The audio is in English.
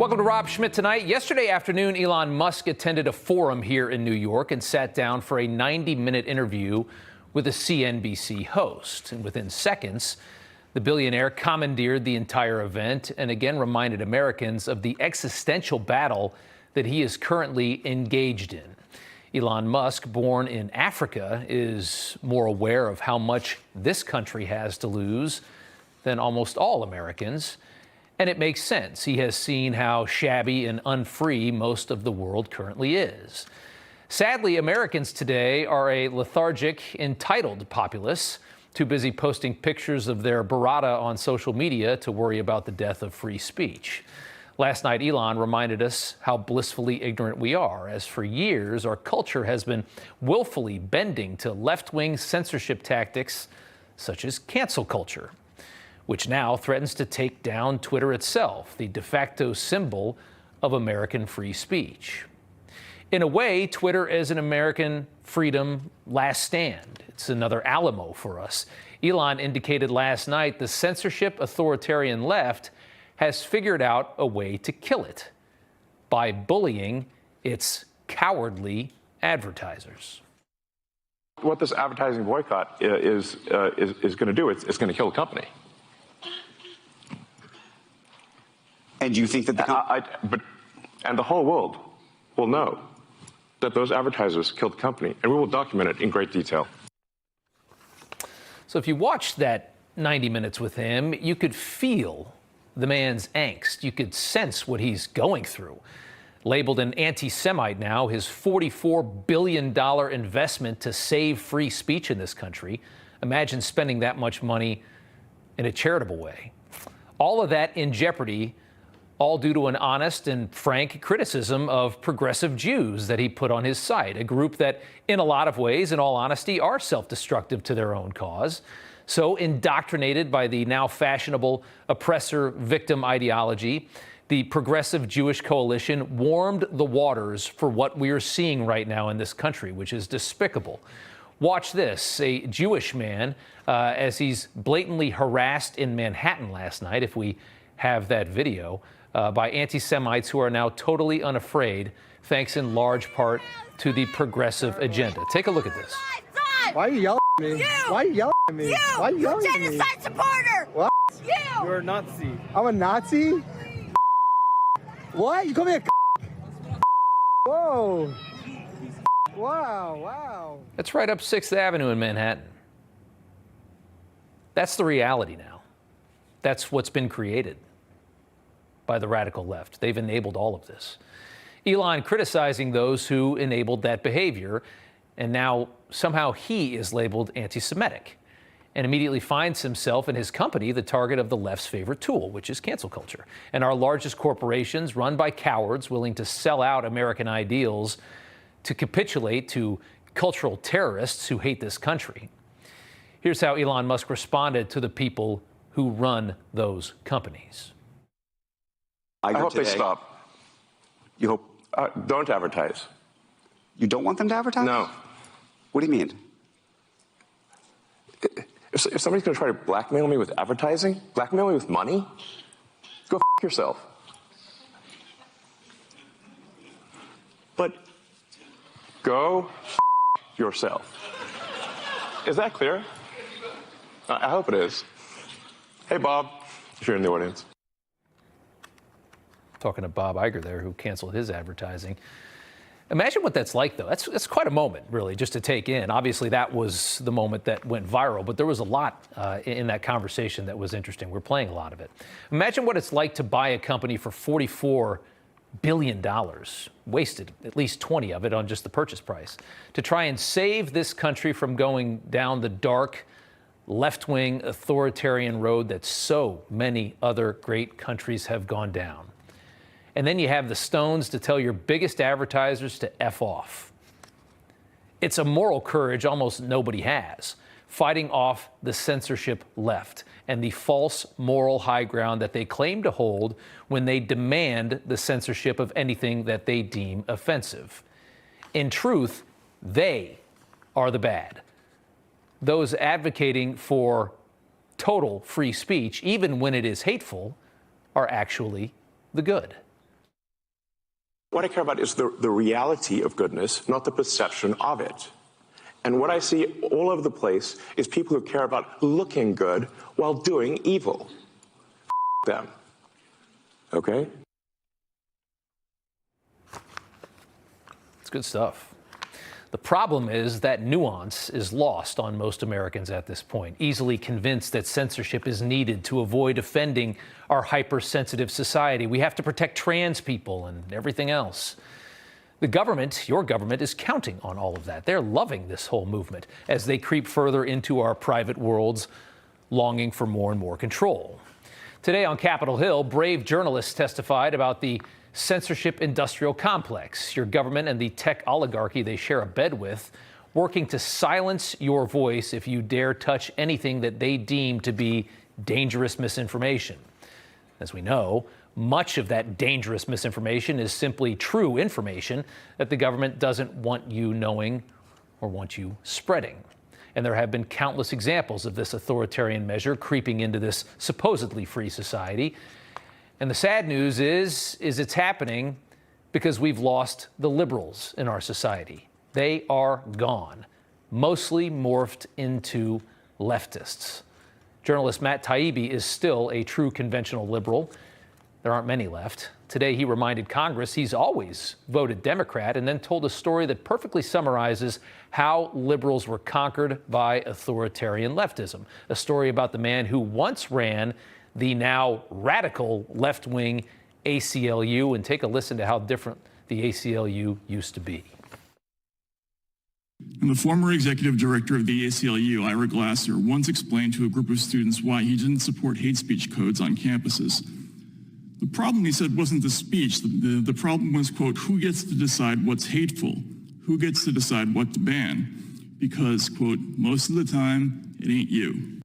Welcome to Rob Schmitt Tonight. Yesterday afternoon, Elon Musk attended a forum here in New York and sat down for a 90-minute interview with a CNBC host. And within seconds, the billionaire commandeered the entire event and again reminded Americans of the existential battle that he is currently engaged in. Elon Musk, born in Africa, is more aware of how much this country has to lose than almost all Americans. And it makes sense. He has seen how shabby and unfree most of the world currently is. Sadly, Americans today are a lethargic, entitled populace, too busy posting pictures of their burrata on social media to worry about the death of free speech. Last night, Elon reminded us how blissfully ignorant we are, as for years our culture has been willfully bending to left-wing censorship tactics such as cancel culture, which now threatens to take down Twitter itself, the de facto symbol of American free speech. In a way, Twitter is an American freedom last stand. It's another Alamo for us. Elon indicated last night the censorship authoritarian left has figured out a way to kill it by bullying its cowardly advertisers. What this advertising boycott is going to do, it's going to kill the company. And you think that and the whole world will know that those advertisers killed the company, and we will document it in great detail. So if you watched that 90 minutes with him, you could feel the man's angst. You could sense what he's going through. Labeled an anti-Semite now, his $44 billion investment to save free speech in this country. Imagine spending that much money in a charitable way. All of that in jeopardy, all due to an honest and frank criticism of progressive Jews that he put on his site, a group that, in a lot of ways, in all honesty, are self-destructive to their own cause. So indoctrinated by the now fashionable oppressor-victim ideology, the Progressive Jewish Coalition warmed the waters for what we are seeing right now in this country, which is despicable. Watch this, a Jewish man, as he's blatantly harassed in Manhattan last night, if we have that video, by anti-Semites who are now totally unafraid, thanks in large part to the progressive agenda. Take a look at this. Why are you yelling at me? Why are you yelling at me? Why are you yelling at me? Genocide supporter! What? You're a Nazi. I'm a Nazi? What? You call me a Whoa. Wow. That's right up 6th Avenue in Manhattan. That's the reality now. That's what's been created by the radical left. They've enabled all of this. Elon criticizing those who enabled that behavior, and now somehow he is labeled anti-Semitic and immediately finds himself and his company the target of the left's favorite tool, which is cancel culture. And our largest corporations, run by cowards willing to sell out American ideals to capitulate to cultural terrorists who hate this country. Here's how Elon Musk responded to the people who run those companies. I hope they stop. You hope? Don't advertise. You don't want them to advertise? No. What do you mean? If somebody's going to try to blackmail me with advertising, blackmail me with money, go yourself. But go yourself. Is that clear? I hope it is. Hey, Bob, if you're in the audience. Talking to Bob Iger there, who canceled his advertising. Imagine what that's like, though. That's quite a moment, really, just to take in. Obviously, that was the moment that went viral, but there was a lot in that conversation that was interesting. We're playing a lot of it. Imagine what it's like to buy a company for $44 billion, wasted at least 20 of it on just the purchase price, to try and save this country from going down the dark, left-wing authoritarian road that so many other great countries have gone down. And then you have the stones to tell your biggest advertisers to F off. It's a moral courage almost nobody has, fighting off the censorship left and the false moral high ground that they claim to hold when they demand the censorship of anything that they deem offensive. In truth, they are the bad. Those advocating for total free speech, even when it is hateful, are actually the good. What I care about is the reality of goodness, not the perception of it. And what I see all over the place is people who care about looking good while doing evil. Them. Okay? It's good stuff. The problem is that nuance is lost on most Americans at this point, easily convinced that censorship is needed to avoid offending our hypersensitive society. We have to protect trans people and everything else. The government, your government, is counting on all of that. They're loving this whole movement as they creep further into our private worlds, longing for more and more control. Today on Capitol Hill, brave journalists testified about the censorship industrial complex, your government and the tech oligarchy they share a bed with, working to silence your voice if you dare touch anything that they deem to be dangerous misinformation. As we know, much of that dangerous misinformation is simply true information that the government doesn't want you knowing or want you spreading. And there have been countless examples of this authoritarian measure creeping into this supposedly free society. And the sad news is it's happening because we've lost the liberals in our society. They are gone, mostly morphed into leftists. Journalist Matt Taibbi is still a true conventional liberal. There aren't many left. Today, he reminded Congress he's always voted Democrat and then told a story that perfectly summarizes how liberals were conquered by authoritarian leftism. A story about the man who once ran the now radical left-wing ACLU, and take a listen to how different the ACLU used to be. And the former executive director of the ACLU, Ira Glasser, once explained to a group of students why he didn't support hate speech codes on campuses. The problem, he said, wasn't the speech. The problem was, quote, who gets to decide what's hateful? Who gets to decide what to ban? Because, quote, most of the time, it ain't you.